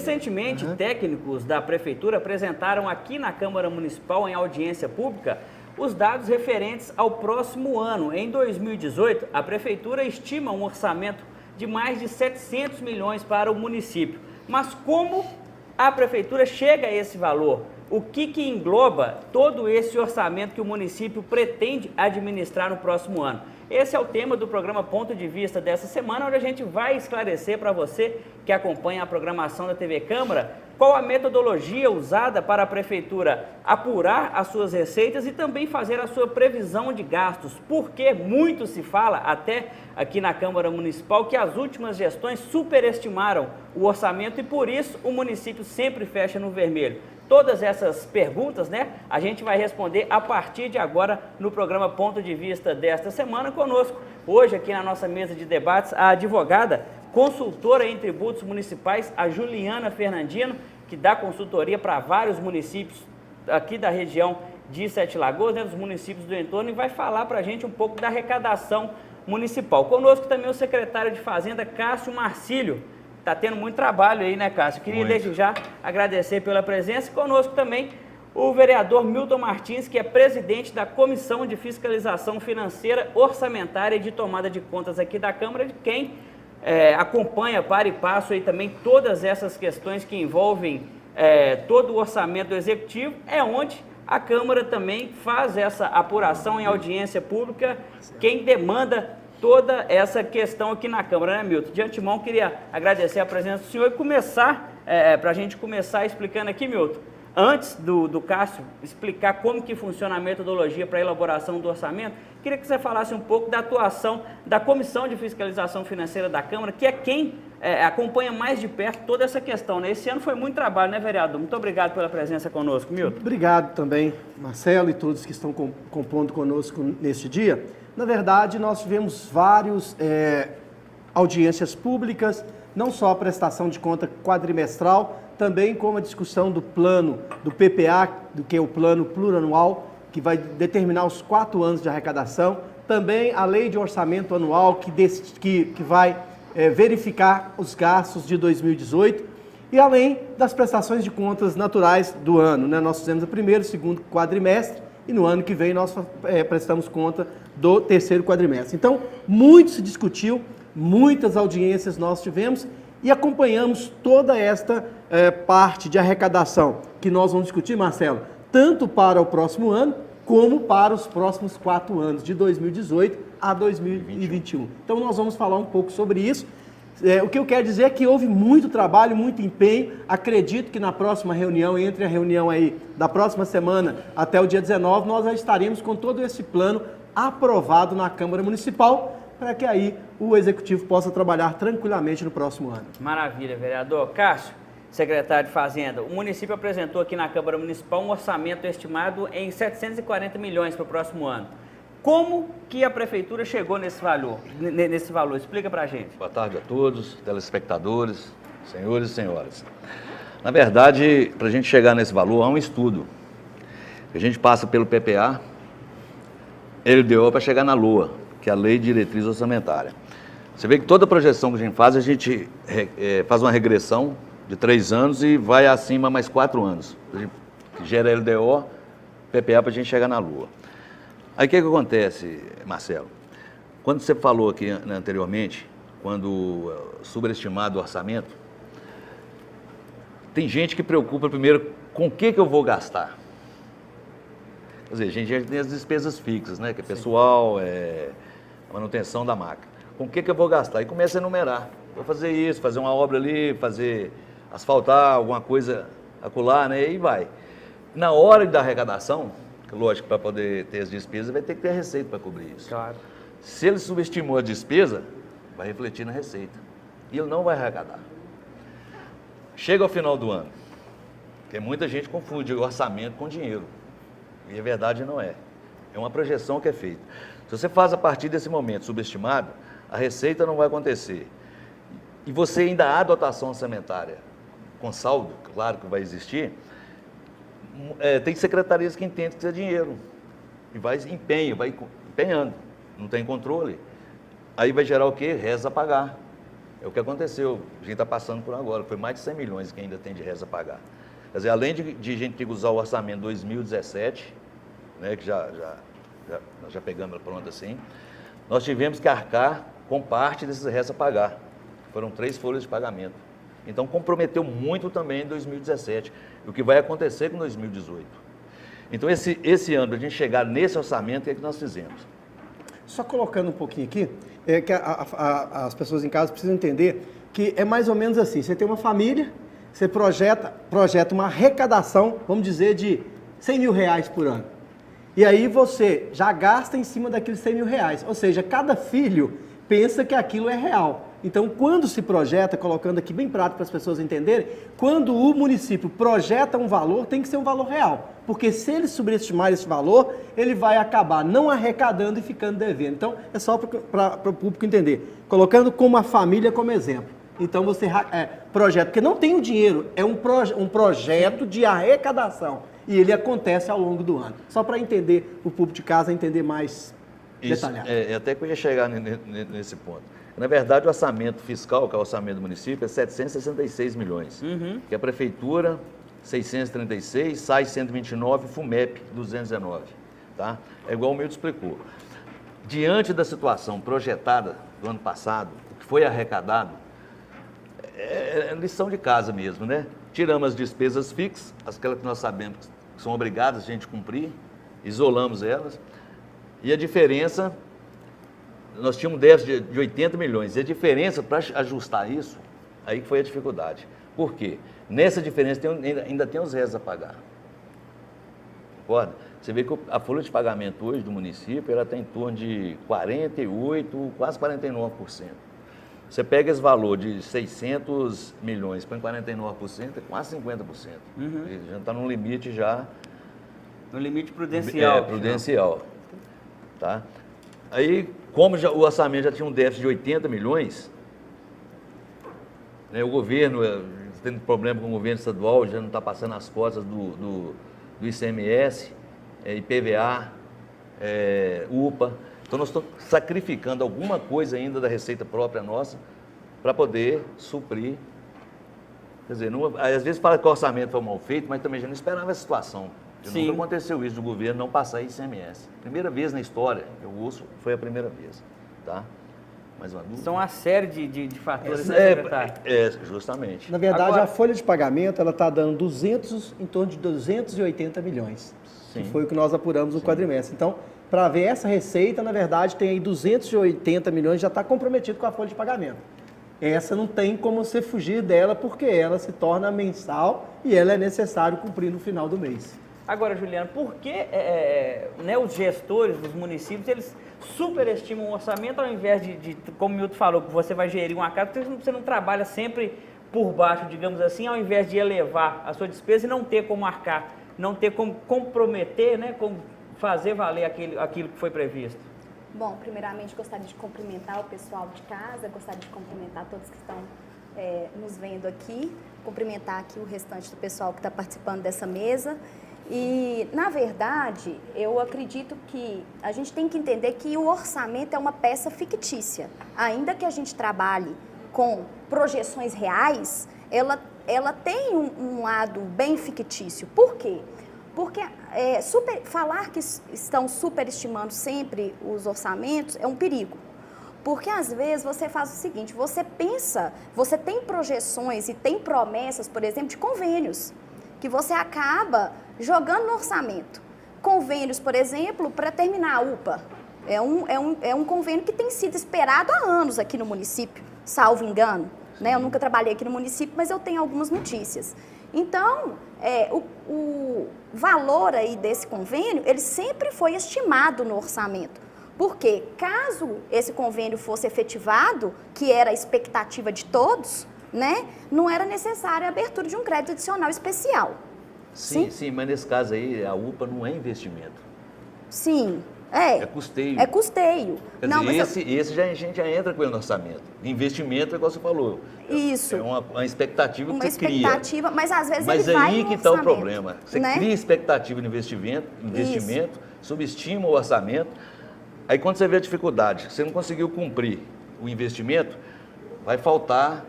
Recentemente, técnicos da Prefeitura apresentaram aqui na Câmara Municipal, em audiência pública, os dados referentes ao próximo ano. Em 2018, a Prefeitura estima um orçamento de mais de 700 milhões para o município. Mas como a Prefeitura chega a esse valor? O que engloba todo esse orçamento que o município pretende administrar no próximo ano? Esse é o tema do programa Ponto de Vista dessa semana, onde a gente vai esclarecer para você que acompanha a programação da TV Câmara qual a metodologia usada para a Prefeitura apurar as suas receitas e também fazer a sua previsão de gastos, porque muito se fala, até aqui na Câmara Municipal, que as últimas gestões superestimaram o orçamento e por isso o município sempre fecha no vermelho. Todas essas perguntas, a gente vai responder a partir de agora no programa Ponto de Vista desta semana. Conosco, hoje aqui na nossa mesa de debates, a advogada, consultora em tributos municipais, a Juliana Fernandino, que dá consultoria para vários municípios aqui da região de Sete Lagoas, dos municípios do entorno, e vai falar para a gente um pouco da arrecadação municipal. Conosco também o secretário de Fazenda, Cássio Marcílio. Está tendo muito trabalho aí, Cássio? Queria desde já agradecer pela presença. Conosco também o vereador Milton Martins, que é presidente da Comissão de Fiscalização Financeira, Orçamentária e de Tomada de Contas aqui da Câmara, de quem acompanha para e passo aí também todas essas questões que envolvem todo o orçamento do Executivo, é onde a Câmara também faz essa apuração em audiência pública, quem demanda toda essa questão aqui na Câmara, Milton? De antemão, queria agradecer a presença do senhor e começar, para a gente começar explicando aqui, Milton, antes do Cássio explicar como que funciona a metodologia para a elaboração do orçamento, queria que você falasse um pouco da atuação da Comissão de Fiscalização Financeira da Câmara, que é quem acompanha mais de perto toda essa questão, Esse ano foi muito trabalho, vereador? Muito obrigado pela presença conosco, Milton. Obrigado também, Marcelo, e todos que estão compondo conosco neste dia. Na verdade, nós tivemos várias audiências públicas, não só a prestação de conta quadrimestral, também como a discussão do plano, do PPA, do que é o plano plurianual, que vai determinar os 4 anos de arrecadação, também a lei de orçamento anual, que vai verificar os gastos de 2018, e além das prestações de contas naturais do ano. Nós fizemos o primeiro e segundo quadrimestre, e no ano que vem nós prestamos conta do terceiro quadrimestre. Então, muito se discutiu, muitas audiências nós tivemos e acompanhamos toda esta parte de arrecadação que nós vamos discutir, Marcelo, tanto para o próximo ano, como para os próximos 4 anos, de 2018 a 2021. Então, nós vamos falar um pouco sobre isso. O que eu quero dizer é que houve muito trabalho, muito empenho. Acredito que na próxima reunião, entre a reunião aí da próxima semana até o dia 19, nós já estaremos com todo esse plano aprovado na Câmara Municipal, para que aí o Executivo possa trabalhar tranquilamente no próximo ano. Maravilha, vereador. Cássio, secretário de Fazenda, o município apresentou aqui na Câmara Municipal um orçamento estimado em 740 milhões para o próximo ano. Como que a Prefeitura chegou nesse valor? Explica para a gente. Boa tarde a todos, telespectadores, senhores e senhoras. Na verdade, para a gente chegar nesse valor, há um estudo. A gente passa pelo PPA, LDO, para chegar na LOA, que é a Lei de Diretriz Orçamentária. Você vê que toda projeção que a gente faz uma regressão de 3 anos e vai acima mais 4 anos. A gente gera LDO, PPA, para a gente chegar na LOA. Aí o que acontece, Marcelo? Quando você falou aqui anteriormente, quando superestimado o orçamento, tem gente que preocupa primeiro com o que eu vou gastar. Quer dizer, a gente tem as despesas fixas, que é pessoal, a manutenção da máquina. Com o que eu vou gastar? E começa a enumerar. Vou fazer isso, fazer uma obra ali, asfaltar alguma coisa acolá, e vai. Na hora da arrecadação, lógico, para poder ter as despesas, vai ter que ter receita para cobrir isso. Claro. Se ele subestimou a despesa, vai refletir na receita. E ele não vai arrecadar. Chega ao final do ano, porque muita gente confunde o orçamento com dinheiro. E a verdade não é. É uma projeção que é feita. Se você faz a partir desse momento subestimado, a receita não vai acontecer. E você ainda há dotação orçamentária com saldo, claro que vai existir. Tem secretarias que entendem que isso é dinheiro e vai empenhando, não tem controle. Aí vai gerar o quê? Reza a pagar. É o que aconteceu, a gente está passando por agora, foi mais de 100 milhões que ainda tem de reza a pagar. Quer dizer, além de a gente ter que usar o orçamento 2017, né, que nós já pegamos ela pronta assim, nós tivemos que arcar com parte desses restos a pagar. Foram 3 folhas de pagamento. Então, comprometeu muito também em 2017, o que vai acontecer com 2018. Então, esse ano, para a gente chegar nesse orçamento, o que é que nós fizemos? Só colocando um pouquinho aqui, que as pessoas em casa precisam entender que é mais ou menos assim, você tem uma família, você projeta uma arrecadação, vamos dizer, de 100 mil reais por ano. E aí você já gasta em cima daqueles 100 mil reais, ou seja, cada filho pensa que aquilo é real. Então, quando se projeta, colocando aqui bem prático para as pessoas entenderem, quando o município projeta um valor, tem que ser um valor real. Porque se ele subestimar esse valor, ele vai acabar não arrecadando e ficando devendo. Então, é só para o público entender. Colocando como a família como exemplo. Então, você projeta, porque não tem o dinheiro, é um projeto de arrecadação. E ele acontece ao longo do ano. Só para entender, o público de casa entender mais detalhado. Até que eu ia chegar nesse ponto. Na verdade, o orçamento fiscal, que é o orçamento do município, é 766 milhões. Que a prefeitura, 636, SAI 129, FUMEP 219. Tá? É igual o Milton explicou. Diante da situação projetada do ano passado, o que foi arrecadado, é lição de casa mesmo, né? Tiramos as despesas fixas, aquelas que nós sabemos que são obrigadas a gente cumprir, isolamos elas, e a diferença, nós tínhamos um déficit de 80 milhões, e a diferença para ajustar isso, aí que foi a dificuldade. Por quê? Nessa diferença ainda tem os restos a pagar. Concorda? Você vê que a folha de pagamento hoje do município, ela está em torno de 48%, quase 49%. Você pega esse valor de 600 milhões, põe 49%, é quase 50%. Já está num limite já... No limite prudencial. Prudencial. Tá? Aí, como o orçamento já tinha um déficit de 80 milhões, né, o governo, tendo problema com o governo estadual, já não está passando as cotas do ICMS, IPVA, UPA. Então, nós estamos sacrificando alguma coisa ainda da receita própria nossa para poder suprir. Quer dizer, às vezes fala que o orçamento foi mal feito, mas também já não esperava essa situação. Nunca aconteceu isso do governo não passar ICMS. Primeira vez na história, eu ouço, foi a primeira vez. Tá? Mais uma dúvida? São uma série de fatores, né, secretário? Justamente. Na verdade, Agora, a folha de pagamento, ela está dando em torno de 280 milhões. Sim. Que foi o que nós apuramos no quadrimestre. Então, para ver essa receita, na verdade, tem aí 280 milhões, já está comprometido com a folha de pagamento. Essa não tem como você fugir dela, porque ela se torna mensal e ela é necessário cumprir no final do mês. Agora, Juliano, por que né, os gestores dos municípios, eles superestimam o orçamento ao invés de como o Milton falou, que você vai gerir uma casa, porque você não trabalha sempre por baixo, digamos assim, ao invés de elevar a sua despesa e não ter como arcar, não ter como comprometer, né, como fazer valer aquilo que foi previsto? Bom, primeiramente gostaria de cumprimentar o pessoal de casa, gostaria de cumprimentar todos que estão nos vendo aqui, cumprimentar aqui o restante do pessoal que está participando dessa mesa. E, na verdade, eu acredito que a gente tem que entender que o orçamento é uma peça fictícia. Ainda que a gente trabalhe com projeções reais, ela tem um lado bem fictício. Por quê? Porque falar que estão superestimando sempre os orçamentos é um perigo. Porque, às vezes, você faz o seguinte, você tem projeções e tem promessas, por exemplo, de convênios, que você acaba jogando no orçamento. Convênios, por exemplo, para terminar a UPA. É um convênio que tem sido esperado há anos aqui no município, salvo engano. Né? Eu nunca trabalhei aqui no município, mas eu tenho algumas notícias. Então, o valor aí desse convênio, ele sempre foi estimado no orçamento. Porque, caso esse convênio fosse efetivado, que era a expectativa de todos, né, não era necessária a abertura de um crédito adicional especial. Sim, mas nesse caso aí, a UPA não é investimento. Sim, é custeio. É custeio. Quer dizer, esse a gente já entra com ele no orçamento. Investimento, é igual você falou. Isso. É uma expectativa que você cria. Uma expectativa, mas às vezes mas ele vai aí no que está o orçamento, problema. Você né? cria expectativa de investimento, subestima o orçamento. Aí quando você vê a dificuldade, você não conseguiu cumprir o investimento, vai faltar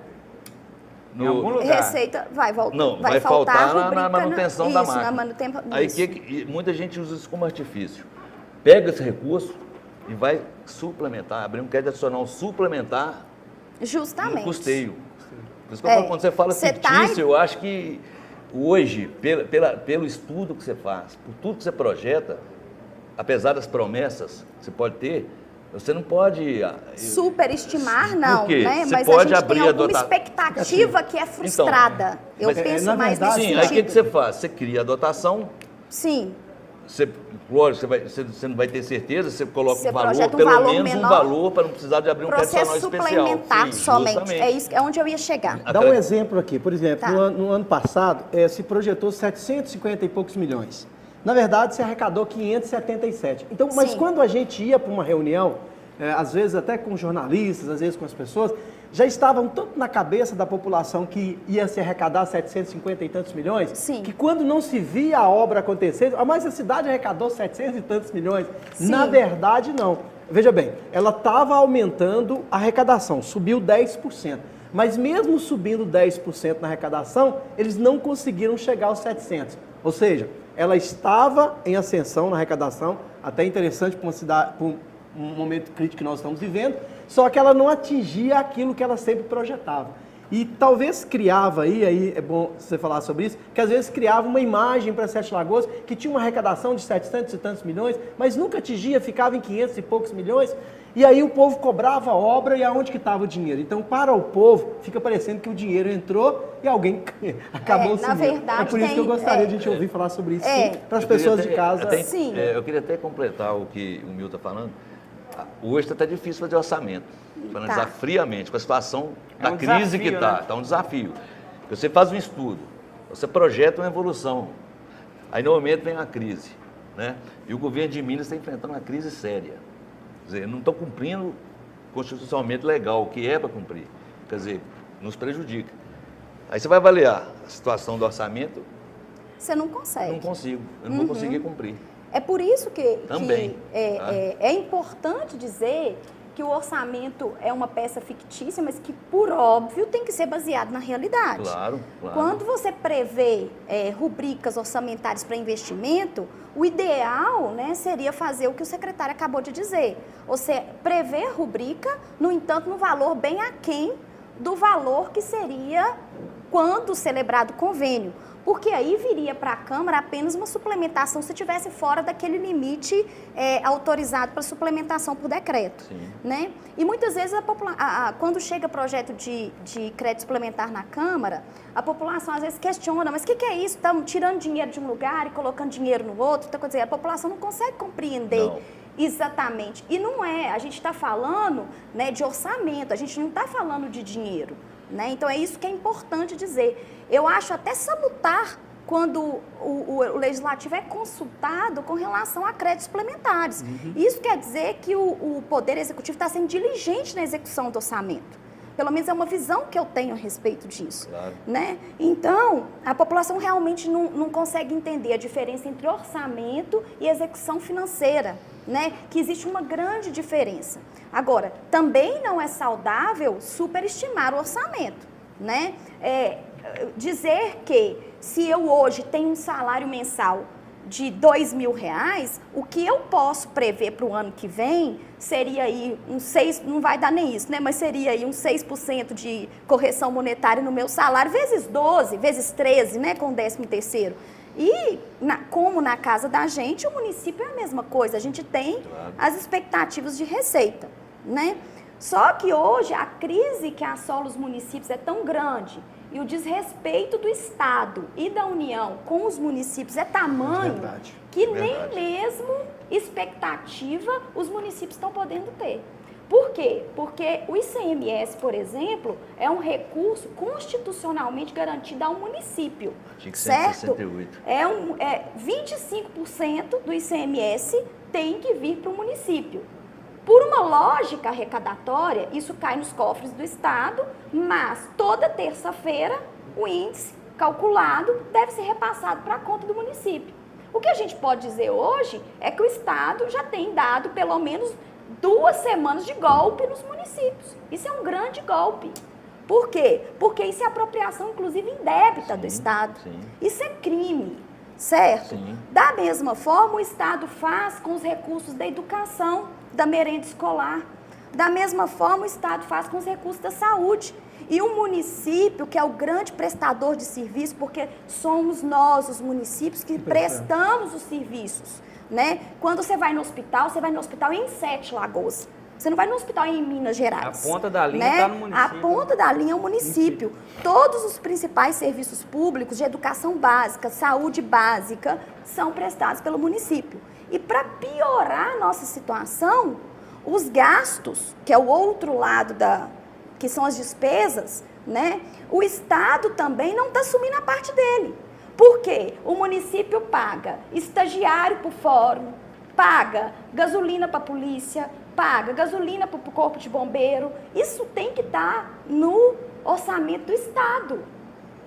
Em algum lugar. Receita vai voltar. Não, vai faltar a rubrica na manutenção da isso, máquina. na manutenção. Aí Isso. muita gente usa isso como artifício. Pega esse recurso e vai suplementar, abrir um crédito adicional suplementar Justamente. no custeio. Por isso que eu falo, quando você fala fictício, eu acho que hoje, pelo estudo que você faz, por tudo que você projeta, apesar das promessas que você pode ter, você não pode... Superestimar, não, Por quê? né? Você Mas pode a gente abrir tem a alguma dota- expectativa que é frustrada. Eu mas, penso na mais verdade, nesse Sim, aí o que sentido. você faz? Você cria a dotação, Sim. lógico, você não vai ter certeza, você coloca Você um valor, projeta um pelo valor menos menor, um valor, para não precisar de abrir um crédito Processo adicional especial. suplementar Sim, somente. justamente. É isso, é onde eu ia chegar. Dá um exemplo aqui. Por exemplo, Tá. no ano passado, se projetou 750 e poucos milhões. Na verdade, se arrecadou 577. Então, mas Sim. quando a gente ia para uma reunião, às vezes até com jornalistas, às vezes com as pessoas, já estavam tanto na cabeça da população que ia se arrecadar 750 e tantos milhões, Sim. que quando não se via a obra acontecer, mas a cidade arrecadou 700 e tantos milhões. Sim. Na verdade, não. Veja bem, ela estava aumentando a arrecadação, subiu 10%. Mas mesmo subindo 10% na arrecadação, eles não conseguiram chegar aos 700. Ou seja, ela estava em ascensão na arrecadação, até interessante para uma cidade, para um momento crítico que nós estamos vivendo, só que ela não atingia aquilo que ela sempre projetava. E talvez criava aí é bom você falar sobre isso, que às vezes criava uma imagem para Sete Lagoas que tinha uma arrecadação de 700 e tantos milhões, mas nunca atingia, ficava em 500 e poucos milhões, e aí o povo cobrava a obra e aonde que estava o dinheiro? Então, para o povo, fica parecendo que o dinheiro entrou e alguém acabou na sumindo. verdade, É por isso que eu tem- gostaria de a gente ouvir falar sobre isso, É. para as Eu queria pessoas até- de casa. até- Sim. eu queria até completar o que o Mil está falando. Hoje está até difícil fazer orçamento, para analisar Tá. friamente, com a situação É da um crise desafio, que está. né? Está um desafio. Você faz um estudo, você projeta uma evolução. Aí, no momento, vem uma crise. Né? E o governo de Minas está enfrentando uma crise séria. Quer dizer, não estão cumprindo constitucionalmente legal o que é para cumprir. Quer dizer, nos prejudica. Aí você vai avaliar a situação do orçamento, Você não consegue. não consigo, eu não vou conseguir cumprir. É por isso que Também, é importante dizer que o orçamento é uma peça fictícia, mas que, por óbvio, tem que ser baseado na realidade. Claro, claro. Quando você prevê rubricas orçamentárias para investimento, o ideal, né, seria fazer o que o secretário acabou de dizer. Você prevê a rubrica, no entanto, no valor bem aquém do valor que seria quando celebrado o convênio. Porque aí viria para a Câmara apenas uma suplementação se estivesse fora daquele limite autorizado para suplementação por decreto. Sim. Né? E muitas vezes, quando chega projeto de crédito suplementar na Câmara, a população às vezes questiona, mas o que é isso? Estamos tirando dinheiro de um lugar e colocando dinheiro no outro? Então, quer dizer, a população não consegue compreender Não. exatamente. E não é, a gente está falando, né, de orçamento, a gente não está falando de dinheiro. Né? Então, é isso que é importante dizer. Eu acho até salutar quando o Legislativo é consultado com relação a créditos suplementares. Isso quer dizer que o Poder Executivo está sendo diligente na execução do orçamento. Pelo menos é uma visão que eu tenho a respeito disso. Claro. Né? Então, a população realmente não consegue entender a diferença entre orçamento e execução financeira, né? Que existe uma grande diferença. Agora, também não é saudável superestimar o orçamento, né? Dizer que se eu hoje tenho um salário mensal de R$2.000, o que eu posso prever para o ano que vem seria aí um 6%, não vai dar nem isso, né? Mas seria aí um 6% de correção monetária no meu salário, vezes 12, vezes 13, né? Com o 13º. E, como na casa da gente, o município é a mesma coisa. A gente tem as expectativas de receita, né? Só que hoje a crise que assola os municípios é tão grande e o desrespeito do Estado e da União com os municípios é tamanho Verdade. que Verdade. nem mesmo expectativa os municípios estão podendo ter. Por quê? Porque o ICMS, por exemplo, é um recurso constitucionalmente garantido ao município. Artigo 168. Certo? 25% do ICMS tem que vir para o município. Por uma lógica arrecadatória, isso cai nos cofres do Estado, mas toda terça-feira o índice calculado deve ser repassado para a conta do município. O que a gente pode dizer hoje é que o Estado já tem dado pelo menos 2 semanas de golpe nos municípios. Isso é um grande golpe. Por quê? Porque isso é apropriação, inclusive, indébita do Estado. Sim. Isso é crime, certo? Sim. Da mesma forma, o Estado faz com os recursos da educação, da merenda escolar. Da mesma forma, o Estado faz com os recursos da saúde. E o município, que é o grande prestador de serviço, porque somos nós, os municípios, que prestamos os serviços, né? Quando você vai no hospital em 7 Lagoas. Você não vai no hospital em Minas Gerais. A ponta da linha né? está no município. A ponta da linha é o município. Todos os principais serviços públicos de educação básica, saúde básica, são prestados pelo município. E para piorar a nossa situação, os gastos, que é o outro lado que são as despesas, né? O Estado também não está assumindo a parte dele. Por quê? O município paga estagiário para o fórum, paga gasolina para a polícia, paga gasolina para o corpo de bombeiro. Isso tem que estar no orçamento do Estado.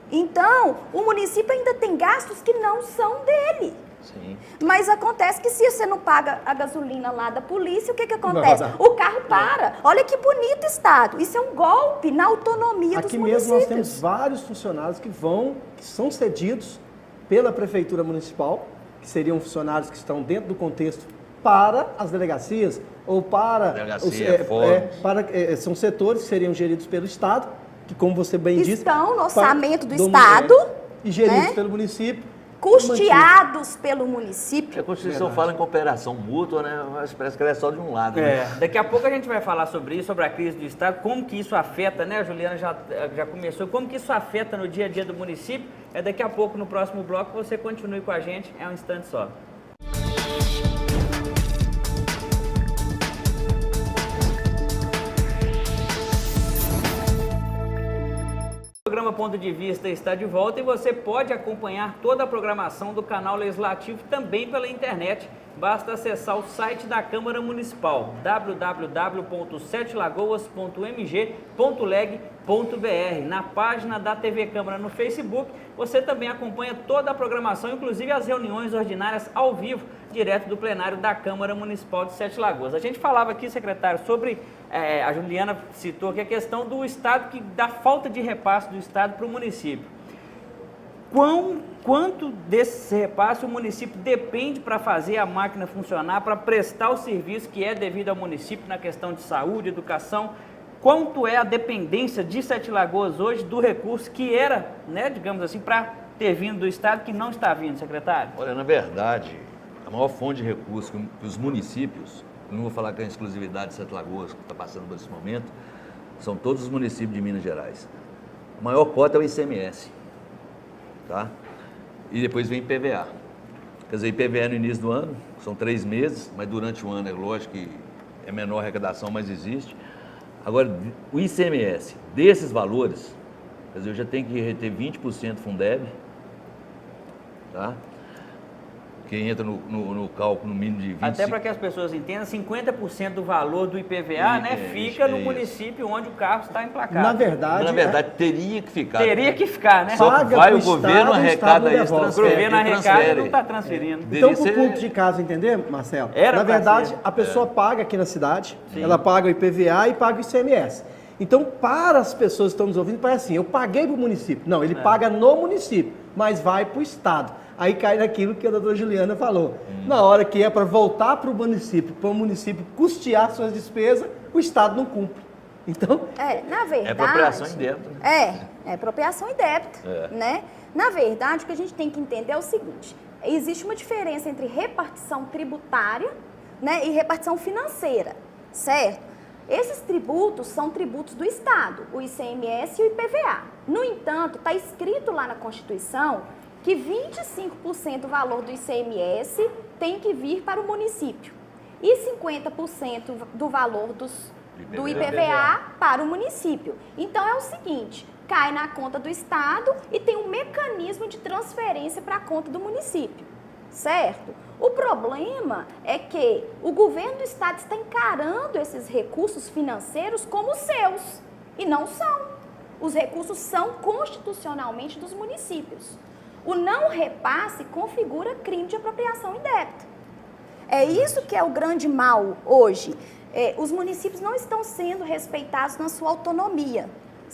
Então, o município ainda tem gastos que não são dele. Sim. Mas acontece que se você não paga a gasolina lá da polícia, o que acontece? O carro para. Olha que bonito Estado. Isso é um golpe na autonomia dos municípios. Aqui mesmo nós temos vários funcionários que são cedidos pela Prefeitura Municipal, que seriam funcionários que estão dentro do contexto para as delegacias ou para... são setores que seriam geridos pelo Estado, que como você bem disse... Estão no orçamento do Estado. E geridos né? pelo município. Custeados pelo município. A Constituição fala em cooperação mútua, né? Mas parece que ela é só de um lado. Né? Daqui a pouco a gente vai falar sobre isso, sobre a crise do Estado, como que isso afeta, né? A Juliana já começou, como que isso afeta no dia a dia do município. Daqui a pouco, no próximo bloco, você continue com a gente, é um instante só. O programa Ponto de Vista está de volta e você pode acompanhar toda a programação do canal Legislativo também pela internet. Basta acessar o site da Câmara Municipal, www.setelagoas.mg.leg.br. Na página da TV Câmara no Facebook, você também acompanha toda a programação, inclusive as reuniões ordinárias ao vivo, direto do plenário da Câmara Municipal de Sete Lagoas. A gente falava aqui, secretário, sobre, a Juliana citou aqui a questão do Estado, da falta de repasse do Estado para o município. Quanto desse repasse o município depende para fazer a máquina funcionar, para prestar o serviço que é devido ao município na questão de saúde, educação? Quanto é a dependência de Sete Lagoas hoje do recurso que era, né, digamos assim, para ter vindo do Estado, que não está vindo, secretário? Olha, na verdade, a maior fonte de recursos que os municípios, não vou falar que é a exclusividade de Sete Lagoas, que está passando por esse momento, são todos os municípios de Minas Gerais. A maior cota é o ICMS. Tá? E depois vem IPVA. Quer dizer, IPVA no início do ano, são 3 meses, mas durante o ano é lógico que é menor a arrecadação, mas existe. Agora, o ICMS, desses valores, quer dizer, eu já tenho que reter 20% Fundeb, tá? Que entra no cálculo no mínimo de 25%. Até para que as pessoas entendam, 50% do valor do IPVA, né, fica no município onde o carro está emplacado. Na verdade, teria que ficar. Teria que ficar, né? Só que vai o Estado, governo arrecada o isso, Estado O governo arrecada e não está transferindo. Então, para o público de casa entender, Marcelo, na verdade, a pessoa paga aqui na cidade, ela paga o IPVA e paga o ICMS. Então, para as pessoas que estão nos ouvindo, parece assim, eu paguei para o município. Não, ele paga no município, mas vai para o Estado. Aí cai naquilo que a doutora Juliana falou. Na hora que é para voltar para o município custear suas despesas, o Estado não cumpre. Então, na verdade... É apropriação indébita. É apropriação indébita, né? Na verdade, o que a gente tem que entender é o seguinte, existe uma diferença entre repartição tributária, né, e repartição financeira, certo? Esses tributos são tributos do Estado, o ICMS e o IPVA. No entanto, está escrito lá na Constituição que 25% do valor do ICMS tem que vir para o município e 50% do valor do IPVA para o município. Então é o seguinte, cai na conta do Estado e tem um mecanismo de transferência para a conta do município, certo? O problema é que o governo do Estado está encarando esses recursos financeiros como seus e não são. Os recursos são constitucionalmente dos municípios. O não repasse configura crime de apropriação indébita. É isso que é o grande mal hoje. Os municípios não estão sendo respeitados na sua autonomia,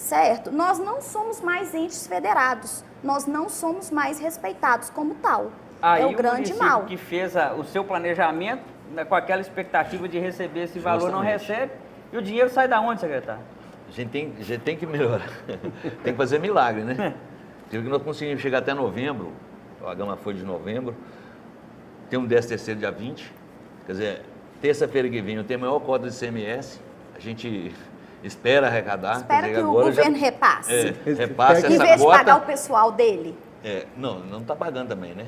certo? Nós não somos mais entes federados, nós não somos mais respeitados como tal. Aí é o grande município mal. que fez o seu planejamento, né, com aquela expectativa de receber esse valor, não Justamente. recebe, e o dinheiro sai da onde, secretário? A gente tem que melhorar. Tem que fazer milagre, né? Tive que nós conseguimos chegar até novembro, a gama foi de novembro, tem um 13º dia 20, quer dizer, terça-feira que vem eu tenho a maior cota de CMS, a gente espera arrecadar. Espera quer dizer, que o agora governo repasse. repasse Em essa vez de cota. pagar o pessoal dele. Não está pagando também, né?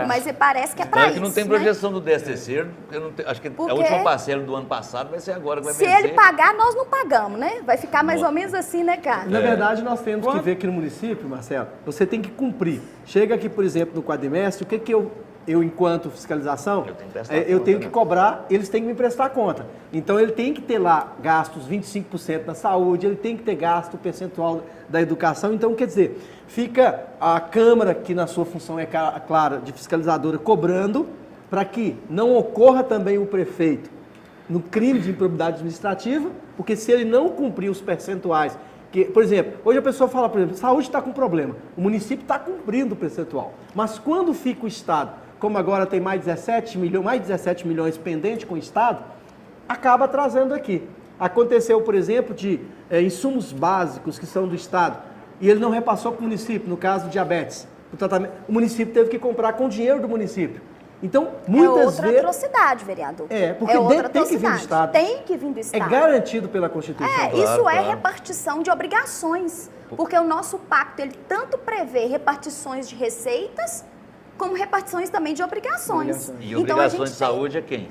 Mas parece que é para Claro isso. que não tem né? projeção do 13º, eu não tenho, acho que Porque a última parcela do ano passado vai ser agora que vai Se vencer. ele pagar, nós não pagamos, né? Vai ficar mais ou menos assim, né, cara? Na verdade, nós temos que ver aqui no município, Marcelo, você tem que cumprir. Chega aqui, por exemplo, no quadrimestre, o que eu enquanto fiscalização, Eu tenho que prestar eu conta, tenho né? que cobrar, eles têm que me prestar conta. Então, ele tem que ter lá gastos 25% na saúde, ele tem que ter gasto percentual da educação. Então, quer dizer, fica a Câmara, que na sua função é clara, de fiscalizadora, cobrando para que não ocorra também o prefeito no crime de improbidade administrativa, porque se ele não cumprir os percentuais, que, por exemplo, hoje a pessoa fala, por exemplo, saúde está com problema, o município está cumprindo o percentual, mas quando fica o Estado, como agora tem mais de 17 milhões pendente com o Estado, acaba trazendo aqui. Aconteceu, por exemplo, de insumos básicos que são do Estado, e ele não repassou para o município, no caso do diabetes, o tratamento, o município teve que comprar com dinheiro do município. Então, muitas é outra vezes... atrocidade, vereador. porque outra tem que vir do atrocidade. Estado. Tem que vir do É Estado. garantido pela Constituição. Claro, Isso é claro. repartição de obrigações. Porque o nosso pacto, ele tanto prevê repartições de receitas, como repartições também de obrigações. E Então, obrigações de saúde é quem?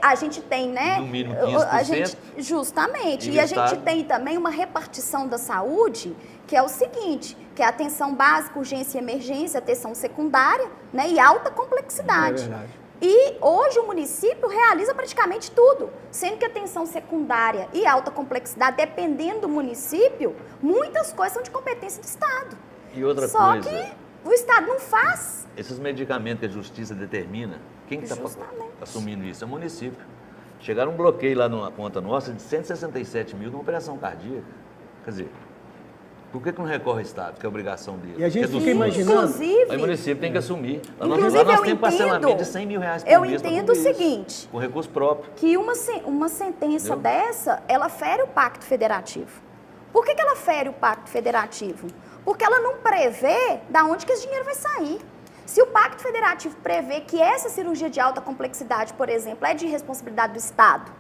a gente tem, né? No mínimo 15%. Justamente. E E a o gente Estado? tem também uma repartição da saúde, que é o seguinte, que é atenção básica, urgência e emergência, atenção secundária, né? E alta complexidade. É verdade. E hoje o município realiza praticamente tudo, sendo que atenção secundária e alta complexidade, dependendo do município, muitas coisas são de competência do Estado. E outra Só coisa, que o Estado não faz. esses medicamentos que a justiça determina, quem que está Justamente. assumindo isso? É o município. Chegaram um bloqueio lá numa conta nossa de 167 mil numa operação cardíaca. Quer dizer, por que não recorre ao Estado, que é obrigação dele? E a gente Porque é do fica SUS. imaginando- Inclusive, Aí o município tem que assumir. Lá nós, Inclusive, lá nós eu temos parcelamento entendo- de 100 mil reais por eu mês. pra entendo tudo o isso, seguinte, com recurso próprio. que uma sentença Entendeu? dessa, ela fere o pacto federativo. Por que ela fere o pacto federativo? Porque ela não prevê da onde que esse dinheiro vai sair. Se o pacto federativo prevê que essa cirurgia de alta complexidade, por exemplo, é de responsabilidade do Estado,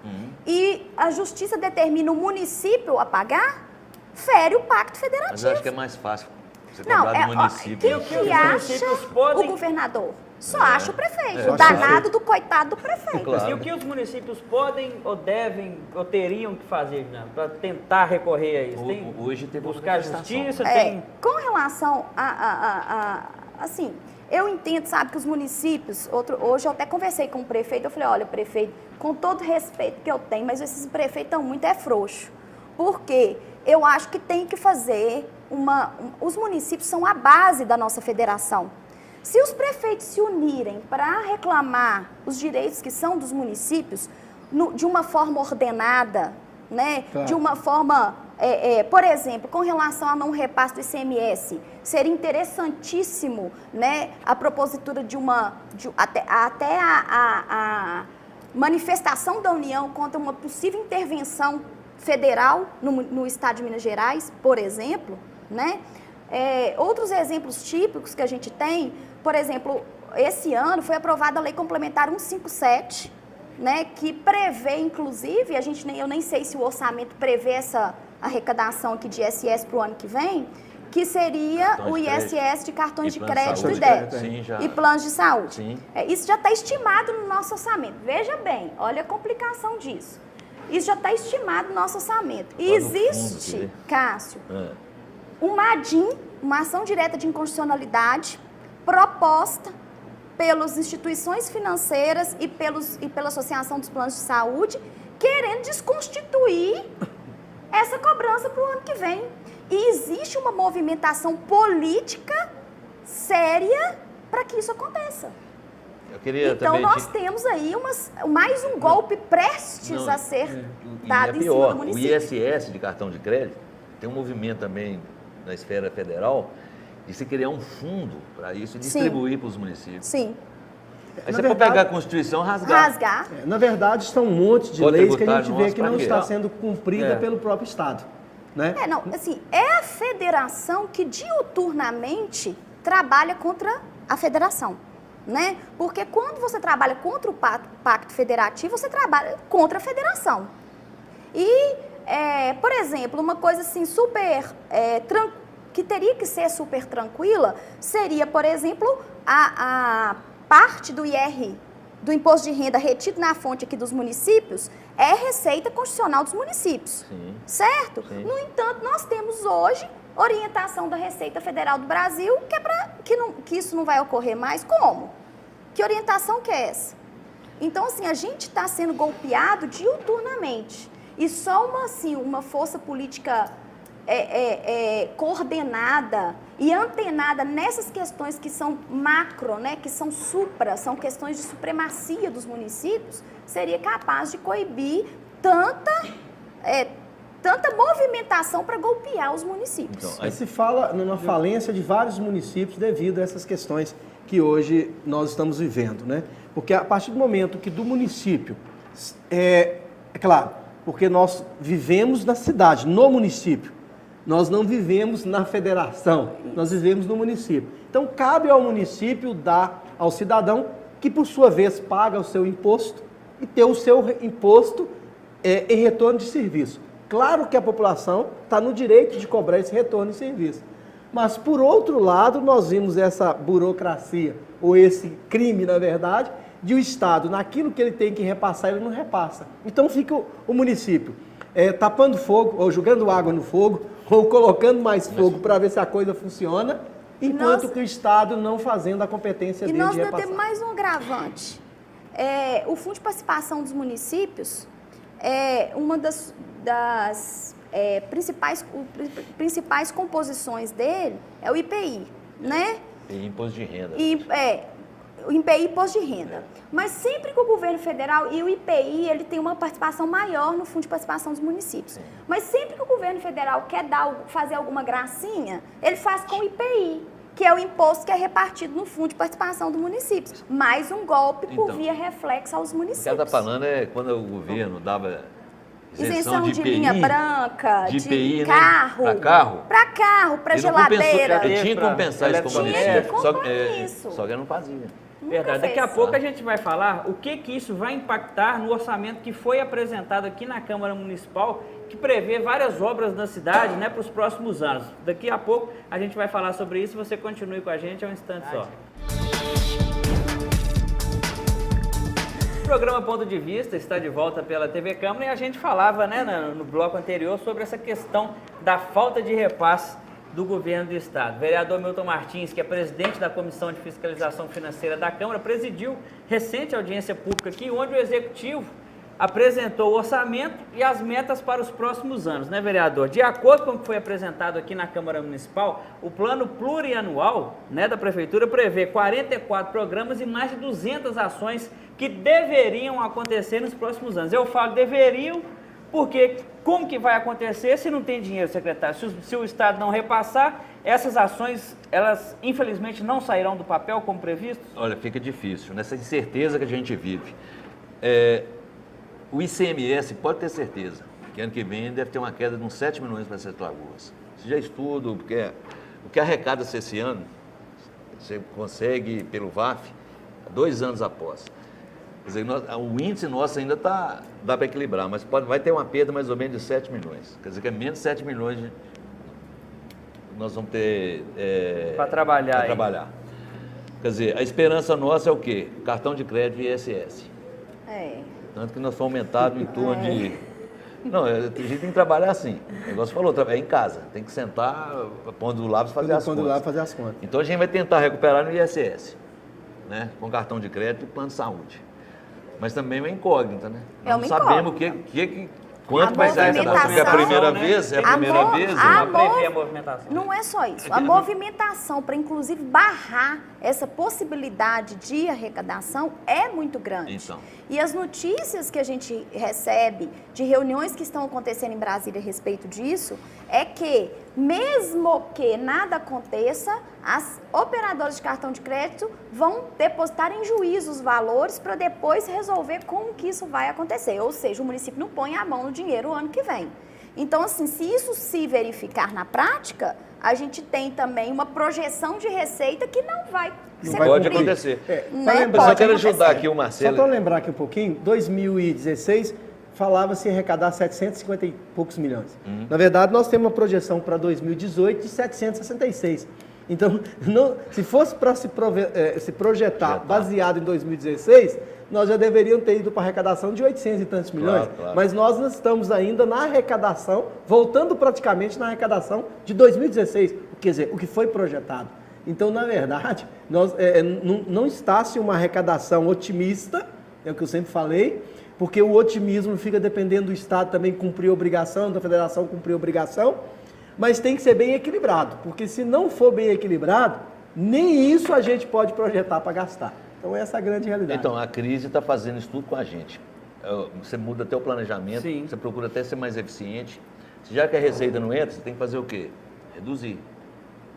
e a justiça determina o município a pagar, fere o pacto federativo. Mas eu acho que é mais fácil você Não, cobrar do município. quem né? os que acha municípios podem- o governador? Só acha o prefeito. É. O danado do coitado do prefeito. Claro. E o que os municípios podem ou devem ou teriam que fazer, para tentar recorrer a isso? Tem Hoje tem buscar manifestação. justiça, É, tem... com relação assim, eu entendo, sabe, que os municípios, hoje eu até conversei com o prefeito, eu falei, olha, prefeito, com todo respeito que eu tenho, mas esses prefeitos estão muito frouxos. Por quê? Eu acho que tem que fazer os municípios são a base da nossa federação. Se os prefeitos se unirem para reclamar os direitos que são dos municípios, de uma forma ordenada, né? Claro. De uma forma, por exemplo, com relação a não repasse do ICMS, seria interessantíssimo, né, a propositura até a manifestação da União contra uma possível intervenção federal no Estado de Minas Gerais, por exemplo, né? Outros exemplos típicos que a gente tem, por exemplo, esse ano foi aprovada a Lei Complementar 157, né, que prevê, inclusive, eu nem sei se o orçamento prevê essa arrecadação aqui de ISS para o ano que vem, que seria Cartões o de crédito. ISS de cartões E de plano de crédito saúde. e débito. Sim, já. E planos de saúde. Sim. Isso já está estimado no nosso orçamento. Veja bem, olha a complicação disso. Isso já está estimado no nosso orçamento. E Lá no fundo, existe, quer ver? Cássio, É. uma ADIM, uma ação direta de inconstitucionalidade, proposta pelas instituições financeiras e pela Associação dos Planos de Saúde, querendo desconstituir essa cobrança para o ano que vem. E existe uma movimentação política séria para que isso aconteça. Eu queria Então, também nós temos aí mais um golpe prestes Não, a ser e dado é em cima pior, do o município. ISS de cartão de crédito, tem um movimento também na esfera federal de se criar um fundo para isso e Sim. distribuir para os municípios. Sim. Aí Na você pode verdade- pegar a Constituição e rasgar. Rasgar. Na verdade, são um monte de Código leis que a tributário gente vê nosso, que não pra quê? está sendo cumprida É. pelo próprio Estado. Né? Não, assim, é a federação que diuturnamente trabalha contra a federação, né? Porque quando você trabalha contra o pacto federativo, você trabalha contra a federação. E, por exemplo, uma coisa assim super que teria que ser super tranquila seria, por exemplo, a parte do IR, do imposto de renda retido na fonte aqui dos municípios, é receita constitucional dos municípios. Sim. Certo? Sim. No entanto, nós temos hoje orientação da Receita Federal do Brasil que isso não vai ocorrer mais. Como? Que orientação que é essa? Então, assim, a gente está sendo golpeado diuturnamente. E só uma força política coordenada e antenada nessas questões que são macro, né, que são são questões de supremacia dos municípios, seria capaz de coibir tanta movimentação para golpear os municípios. Então, Aí se fala numa falência de vários municípios devido a essas questões que hoje nós estamos vivendo, né? Porque a partir do momento que do município, é claro, porque nós vivemos na cidade, no município, nós não vivemos na federação, nós vivemos no município. Então, cabe ao município dar ao cidadão, que por sua vez paga o seu imposto, e ter o seu imposto em retorno de serviço. Claro que a população está no direito de cobrar esse retorno de serviço. Mas, por outro lado, nós vimos essa burocracia, ou esse crime, na verdade, de o Estado, naquilo que ele tem que repassar, ele não repassa. Então, fica o município tapando fogo, ou jogando água no fogo, ou colocando mais fogo para ver se a coisa funciona, enquanto que o Estado não fazendo a competência E dele nós de ainda repassar. temos mais um agravante. O Fundo de Participação dos Municípios uma das principais composições dele é o IPI, né? E imposto de renda. O IPI, Imposto de Renda. Mas sempre que o governo federal, e o IPI, ele tem uma participação maior no Fundo de Participação dos Municípios. Sim. Mas sempre que o governo federal quer fazer alguma gracinha, ele faz com o IPI, que é o imposto que é repartido no Fundo de Participação dos Municípios. Mais um golpe por Então, via reflexo aos O que municípios. ela está falando é quando o governo dava Isenção de IPI, linha branca, de de IPI, carro. né? Para carro. Para carro, para Ele não geladeira. compensou, ele tinha que compensar isso como Tinha que município, comprar isso. só que ele não fazia. Nunca Verdade. Daqui fez. a pouco a gente vai falar o que isso vai impactar no orçamento que foi apresentado aqui na Câmara Municipal, que prevê várias obras na cidade, né, para os próximos anos. Daqui a pouco a gente vai falar sobre isso. Você continue com a gente, é um instante só. O programa Ponto de Vista está de volta pela TV Câmara e a gente falava, né, no bloco anterior sobre essa questão da falta de repasse do governo do Estado. O vereador Milton Martins, que é presidente da Comissão de Fiscalização Financeira da Câmara, presidiu recente audiência pública aqui, onde o Executivo apresentou o orçamento e as metas para os próximos anos, né, vereador? De acordo com o que foi apresentado aqui na Câmara Municipal, o plano plurianual, né, da Prefeitura prevê 44 programas e mais de 200 ações que deveriam acontecer nos próximos anos. Eu falo deveriam, porque como que vai acontecer se não tem dinheiro, secretário? Se o Estado não repassar, essas ações, elas infelizmente não sairão do papel como previsto? Olha, fica difícil, nessa incerteza que a gente vive. O ICMS, pode ter certeza, que ano que vem deve ter uma queda de uns 7 milhões para Sete Lagoas. Você já estuda, porque o que arrecada-se esse ano, você consegue pelo VAF, 2 anos após. Quer dizer, o índice nosso ainda dá para equilibrar, mas vai ter uma perda mais ou menos de 7 milhões. Quer dizer, que é menos de 7 milhões nós vamos ter Para trabalhar. para trabalhar. Quer dizer, a esperança nossa é o quê? Cartão de crédito e ISS. Tanto que nós fomos aumentados em torno de... Não, a gente tem que trabalhar assim. O negócio falou, é em casa. Tem que sentar, pondo o lápis, fazer as contas. Então a gente vai tentar recuperar no ISS, né? Com cartão de crédito e plano de saúde. Mas também é uma incógnita, né? É uma Nós não sabemos o Quanto vai ser a arrecadação? Porque é a primeira vez? É a primeira vez? Não prevê a movimentação. Não é só isso. A movimentação para, inclusive, barrar essa possibilidade de arrecadação é muito grande. Então. E as notícias que a gente recebe de reuniões que estão acontecendo em Brasília a respeito disso é que, mesmo que nada aconteça, as operadoras de cartão de crédito vão depositar em juízo os valores para depois resolver como que isso vai acontecer. Ou seja, o município não põe a mão no dinheiro o ano que vem. Então, assim, se isso se verificar na prática, a gente tem também uma projeção de receita que não vai ser Pode cumprida. acontecer. Né? Eu só quero Pode ajudar acontecer. aqui o Só Marcelo. para lembrar aqui um pouquinho, 2016 falava-se em arrecadar 750 e poucos milhões. Na verdade, nós temos uma projeção para 2018 de 766. Então, se fosse para se projetar baseado em 2016, nós já deveríamos ter ido para arrecadação de 800 e tantos milhões. Claro. Mas nós estamos ainda na arrecadação, voltando praticamente na arrecadação de 2016, quer dizer, o que foi projetado. Então, na verdade, não está-se uma arrecadação otimista, é o que eu sempre falei, porque o otimismo fica dependendo do Estado também cumprir obrigação, da Federação cumprir obrigação, mas tem que ser bem equilibrado, porque se não for bem equilibrado, nem isso a gente pode projetar para gastar. Então, essa é a grande realidade. Então, a crise está fazendo isso tudo com a gente. Você muda até o planejamento, Sim. você procura até ser mais eficiente. Já que a receita não entra, você tem que fazer o quê? Reduzir.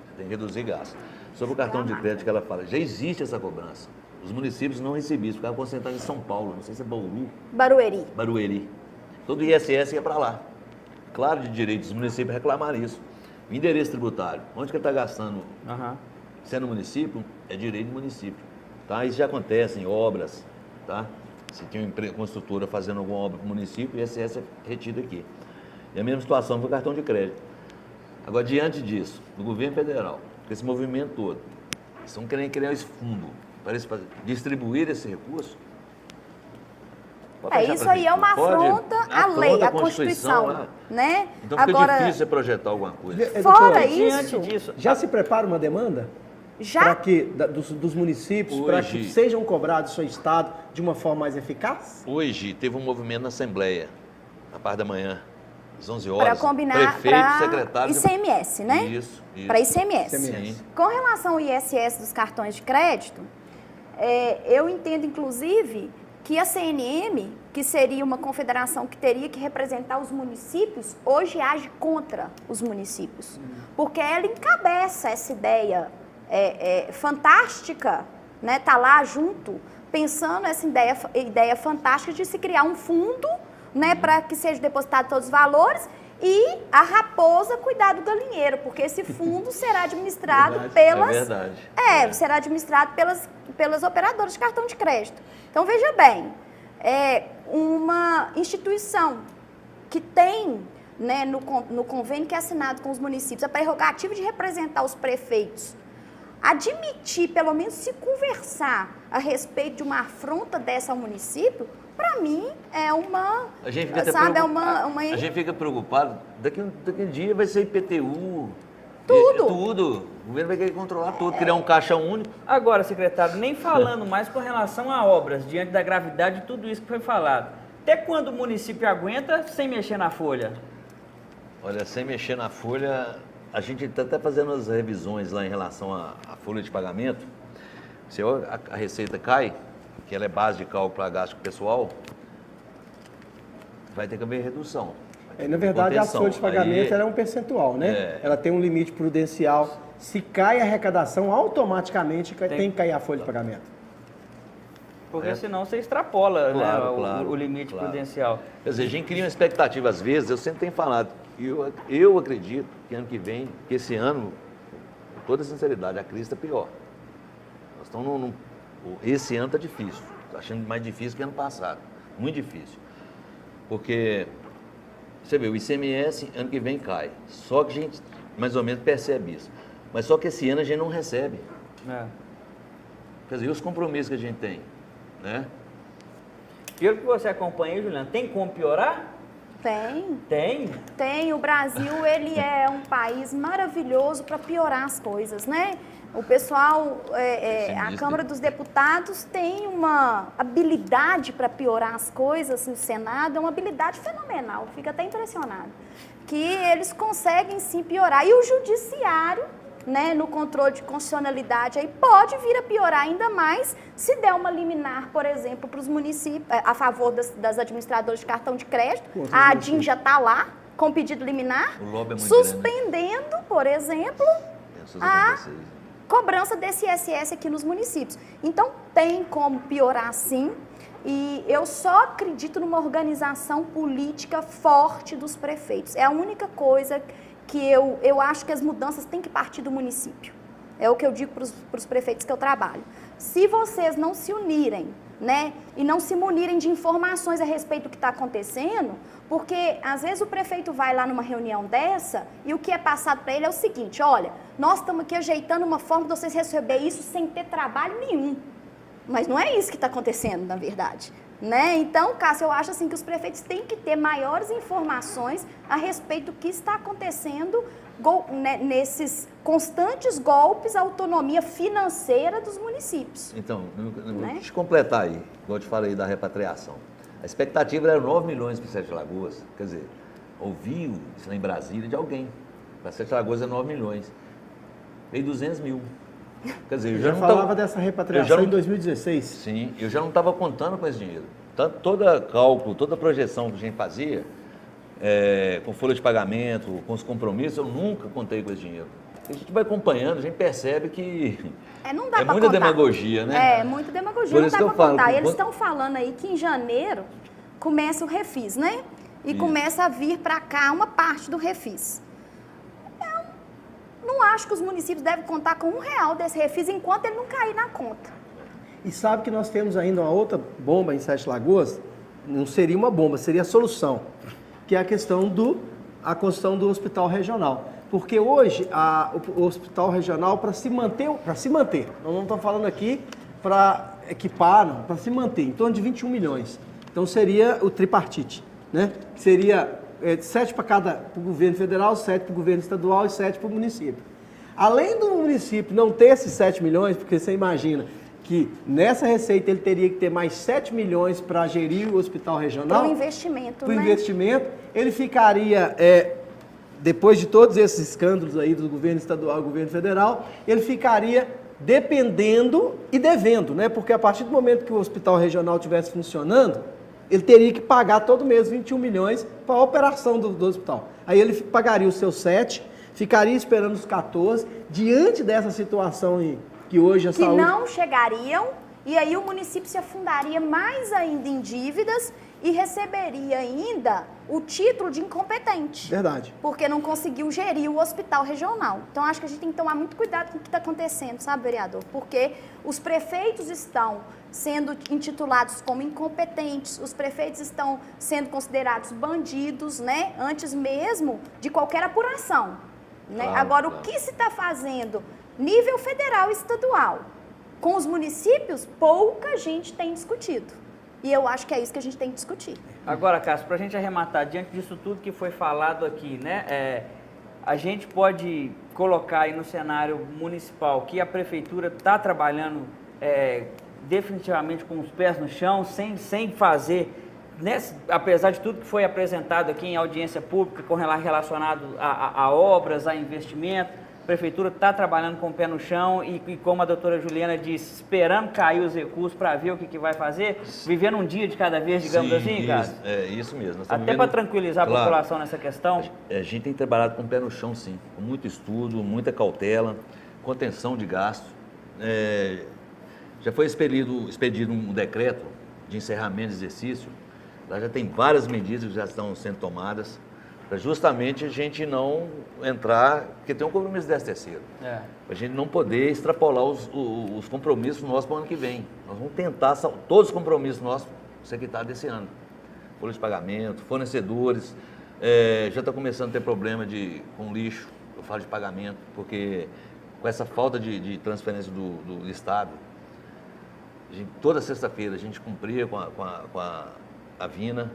Você tem que reduzir gasto. Sobre o cartão de crédito que ela fala, já existe essa cobrança. Os municípios não recebiam, ficavam concentrados em São Paulo, não sei se é Bauru, Barueri. Todo o ISS ia para lá. Claro, de direito dos municípios reclamar isso. O endereço tributário, onde que ele está gastando, sendo município, é direito do município. Tá? Isso já acontece em obras, tá? Se tem uma construtora fazendo alguma obra para o município, o ISS é retido aqui. E a mesma situação para o cartão de crédito. Agora, diante disso, do governo federal, com esse movimento todo, eles estão querendo criar esse fundo para eles distribuir esse recurso. Isso aí é uma afronta à lei, à Constituição, né? Então fica difícil você projetar alguma coisa. Fora Diante isso, disso, Já se prepara uma demanda? Para que dos municípios, para que sejam cobrados do seu Estado de uma forma mais eficaz? Hoje teve um movimento na Assembleia, na parte da manhã, às 11 horas. para combinar prefeito, secretário... ICMS, né? Isso. Para ICMS. Sim. Com relação ao ISS dos cartões de crédito, eu entendo, inclusive, que a CNM, que seria uma confederação que teria que representar os municípios, hoje age contra os municípios. Porque ela encabeça essa ideia fantástica, né? Tá lá junto, pensando essa ideia fantástica de se criar um fundo, né, para que seja depositado todos os valores e a raposa cuidar do galinheiro, porque esse fundo será administrado será administrado pelas operadoras de cartão de crédito. Então, veja bem, uma instituição que tem, né, no convênio que é assinado com os municípios, a prerrogativa de representar os prefeitos, admitir, pelo menos se conversar a respeito de uma afronta dessa ao município, para mim é uma, a gente fica A gente fica preocupado, daqui um dia vai ser IPTU, tudo. O governo vai querer controlar tudo, criar um caixa único. Agora, secretário, nem falando mais com relação a obras, diante da gravidade de tudo isso que foi falado. Até quando o município aguenta sem mexer na folha? Olha, sem mexer na folha, a gente está até fazendo as revisões lá em relação à folha de pagamento. Se a receita cai, que ela é base de cálculo para gasto pessoal, vai ter que haver redução. Na verdade, a folha de pagamento ela é um percentual, né? Ela tem um limite prudencial. Se cai a arrecadação, automaticamente tem que cair a folha de pagamento. Porque senão você extrapola, o limite prudencial. Quer dizer, a gente cria uma expectativa, às vezes, eu sempre tenho falado, eu acredito que ano que vem, que esse ano, com toda sinceridade, a crise está pior. Nós estamos esse ano está difícil, estou achando mais difícil que ano passado, muito difícil. Porque, você vê, o ICMS ano que vem cai, só que a gente mais ou menos percebe isso. Mas só que esse ano a gente não recebe. Quer dizer, e os compromissos que a gente tem, né? Pelo que você acompanha, Juliana, tem como piorar? Tem. O Brasil, ele é um país maravilhoso para piorar as coisas, né? O pessoal, a Câmara dos Deputados tem uma habilidade para piorar as coisas no Senado, é uma habilidade fenomenal, fica até impressionado, que eles conseguem sim piorar. E o Judiciário, né, no controle de constitucionalidade, aí pode vir a piorar ainda mais se der uma liminar, por exemplo, para os municípios, a favor das administradoras de cartão de crédito. A ADIM já está lá com pedido liminar, suspendendo, por exemplo, a cobrança desse ISS aqui nos municípios. Então, tem como piorar sim, e eu só acredito numa organização política forte dos prefeitos. É a única coisa que eu acho que as mudanças têm que partir do município. É o que eu digo para os prefeitos que eu trabalho. Se vocês não se unirem, né, e não se munirem de informações a respeito do que está acontecendo, porque às vezes o prefeito vai lá numa reunião dessa e o que é passado para ele é o seguinte: olha, nós estamos aqui ajeitando uma forma de vocês receberem isso sem ter trabalho nenhum. Mas não é isso que está acontecendo, na verdade. Né? Então, Cássio, eu acho assim que os prefeitos têm que ter maiores informações a respeito do que está acontecendo nesses constantes golpes à autonomia financeira dos municípios. Então, deixa eu completar aí, igual eu te falei da repatriação. A expectativa era 9 milhões para Sete Lagoas, quer dizer, ouviu isso lá em Brasília de alguém. Para Sete Lagoas é 9 milhões. Veio 200 mil. Quer dizer, eu já não falava dessa repatriação em 2016. Sim, eu já não estava contando com esse dinheiro. Toda cálculo, toda projeção que a gente fazia, com folha de pagamento, com os compromissos, eu nunca contei com esse dinheiro. A gente vai acompanhando, a gente percebe que não dá pra muita contar. Demagogia, né? Muita demagogia, Por não isso dá que eu para falo, contar. E eles estão falando aí que em janeiro começa o refis, né? E começa a vir para cá uma parte do refis. Não acho que os municípios devem contar com R$1 desse refis enquanto ele não cair na conta. E sabe que nós temos ainda uma outra bomba em Sete Lagoas? Não seria uma bomba, seria a solução, que é a questão a construção do hospital regional. Porque hoje o hospital regional, para se manter, nós não estamos falando aqui para equipar, não, para se manter, em torno de 21 milhões. Então seria o tripartite, né? Que seria 7 para o governo federal, 7 para o governo estadual e 7 para o município. Além do município não ter esses 7 milhões, porque você imagina que nessa receita ele teria que ter mais 7 milhões para gerir o hospital regional. Para o investimento, né? Para o investimento, ele ficaria, depois de todos esses escândalos aí do governo estadual e do governo federal, ele ficaria dependendo e devendo, né? Porque a partir do momento que o hospital regional estivesse funcionando, ele teria que pagar todo mês 21 milhões para a operação do hospital. Aí ele pagaria os seus 7, ficaria esperando os 14, diante dessa situação que hoje a saúde... Que não chegariam, e aí o município se afundaria mais ainda em dívidas e receberia ainda o título de incompetente. Verdade. Porque não conseguiu gerir o hospital regional. Então, acho que a gente tem que tomar muito cuidado com o que está acontecendo, sabe, vereador? Porque os prefeitos estão sendo intitulados como incompetentes, os prefeitos estão sendo considerados bandidos, né? Antes mesmo de qualquer apuração. Né? Claro, agora, claro. O que se está fazendo nível federal e estadual com os municípios, pouca gente tem discutido. E eu acho que é isso que a gente tem que discutir. Agora, Cássio, para a gente arrematar, diante disso tudo que foi falado aqui, né, a gente pode colocar aí no cenário municipal que a prefeitura está trabalhando definitivamente com os pés no chão, sem fazer, apesar de tudo que foi apresentado aqui em audiência pública relacionado a obras, a investimento, a prefeitura está trabalhando com o pé no chão e como a doutora Juliana disse, esperando cair os recursos para ver o que vai fazer, vivendo um dia de cada vez, digamos assim, cara? Isso mesmo. Até para tranquilizar a população nessa questão. A gente tem trabalhado com o pé no chão, sim, com muito estudo, muita cautela, contenção de gastos. Já foi expedido um decreto de encerramento de exercício, lá já tem várias medidas que já estão sendo tomadas, para justamente a gente não entrar, porque tem um compromisso do 13º, para a gente não poder extrapolar os compromissos nossos para o ano que vem. Nós vamos tentar todos os compromissos nossos ser quitados desse ano. Folha de pagamento, fornecedores, já está começando a ter problema com lixo, eu falo de pagamento, porque com essa falta de transferência do Estado, toda sexta-feira a gente cumpria com a Vina,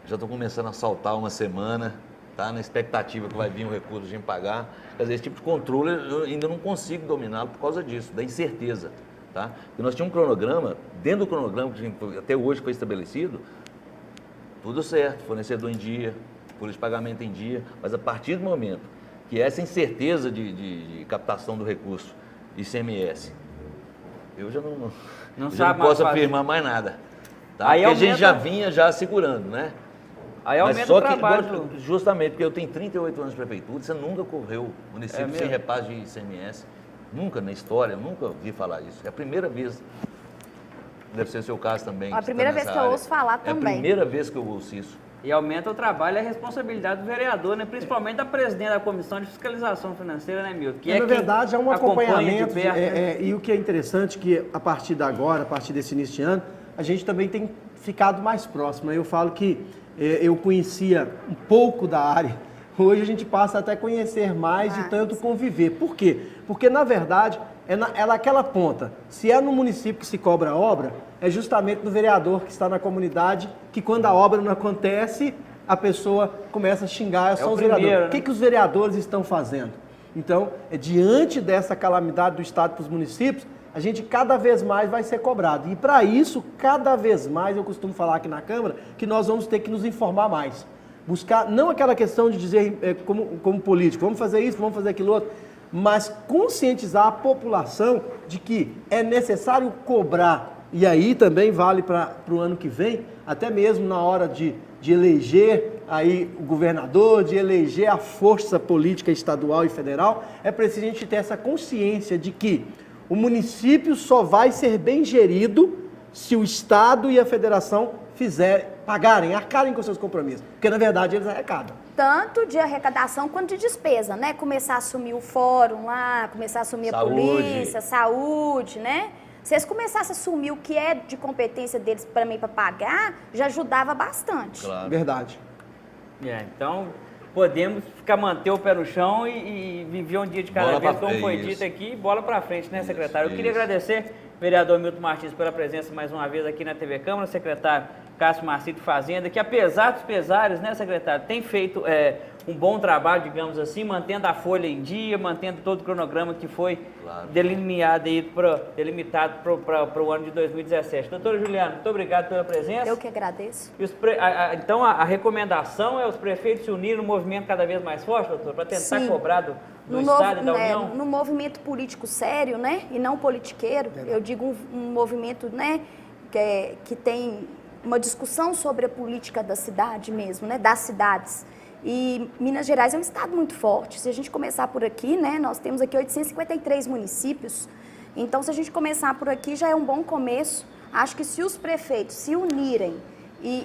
já estão começando a saltar uma semana, tá? Na expectativa que vai vir um recurso de pagar. Quer dizer, esse tipo de controle eu ainda não consigo dominá-lo por causa disso, da incerteza, tá? Porque nós tínhamos um cronograma, dentro do cronograma que até hoje foi estabelecido, tudo certo, fornecedor em dia, folha de pagamento em dia, mas a partir do momento que essa incerteza de captação do recurso ICMS, eu já não posso afirmar mais nada. Tá? Porque a gente já vinha segurando, né? Aí aumenta o trabalho. Justamente porque eu tenho 38 anos de prefeitura, você nunca correu município sem repasse de ICMS. Nunca na história, nunca ouvi falar isso. É a primeira vez. Deve ser o seu caso também. A primeira vez que eu ouço falar também. É a primeira vez que eu ouço isso. E aumenta o trabalho e a responsabilidade do vereador, né? Principalmente da presidente da Comissão de Fiscalização Financeira, né, Milton? Que na verdade, é um acompanhamento. De perto, e o que é interessante é que, a partir de agora, a partir desse início de ano, a gente também tem ficado mais próximo. Eu falo que eu conhecia um pouco da área, hoje a gente passa até a conhecer mais de tanto conviver. Por quê? Porque, na verdade, é naquela ponta. Se é no município que se cobra a obra, é justamente no vereador que está na comunidade, que quando a obra não acontece, a pessoa começa a xingar, são os vereadores. Né? O que os vereadores estão fazendo? Então, diante dessa calamidade do Estado para os municípios, a gente cada vez mais vai ser cobrado. E para isso, cada vez mais, eu costumo falar aqui na Câmara, que nós vamos ter que nos informar mais. Buscar, não aquela questão de dizer como político, vamos fazer isso, vamos fazer aquilo outro, mas conscientizar a população de que é necessário cobrar. E aí também vale para o ano que vem, até mesmo na hora de eleger aí o governador, de eleger a força política estadual e federal, é preciso a gente ter essa consciência de que o município só vai ser bem gerido se o Estado e a federação pagarem, arcarem com seus compromissos. Porque, na verdade, eles arrecadam. Tanto de arrecadação quanto de despesa, né? Começar a assumir o fórum lá, começar a assumir a polícia, saúde, né? Se eles começassem a assumir o que é de competência deles para mim para pagar, já ajudava bastante. Claro. Verdade. Então, podemos manter o pé no chão e viver um dia de cada vez, como foi dito aqui, bola para frente, né, secretário? Eu queria agradecer o vereador Milton Martins pela presença mais uma vez aqui na TV Câmara, o secretário Cássio Marcito Fazenda, que apesar dos pesares, né, secretário, tem feito um bom trabalho, digamos assim, mantendo a folha em dia, mantendo todo o cronograma que foi delimitado para o ano de 2017. Doutora Juliana, muito obrigado pela presença. Eu que agradeço. Então, a recomendação é os prefeitos se unirem no movimento cada vez mais forte, doutor, para tentar cobrar do Estado e da União? No movimento político sério, né, e não politiqueiro, eu digo um movimento, né, que tem uma discussão sobre a política da cidade mesmo, né, das cidades. E Minas Gerais é um estado muito forte. Se a gente começar por aqui, né, nós temos aqui 853 municípios. Então, se a gente começar por aqui, já é um bom começo. Acho que se os prefeitos se unirem e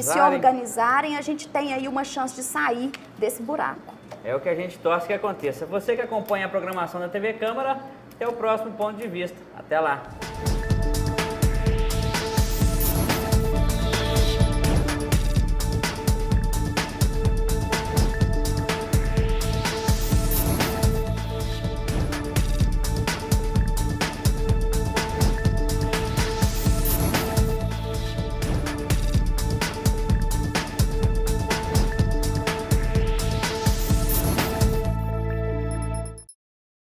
se organizarem, a gente tem aí uma chance de sair desse buraco. É o que a gente torce que aconteça. Você que acompanha a programação da TV Câmara, até o próximo ponto de vista. Até lá.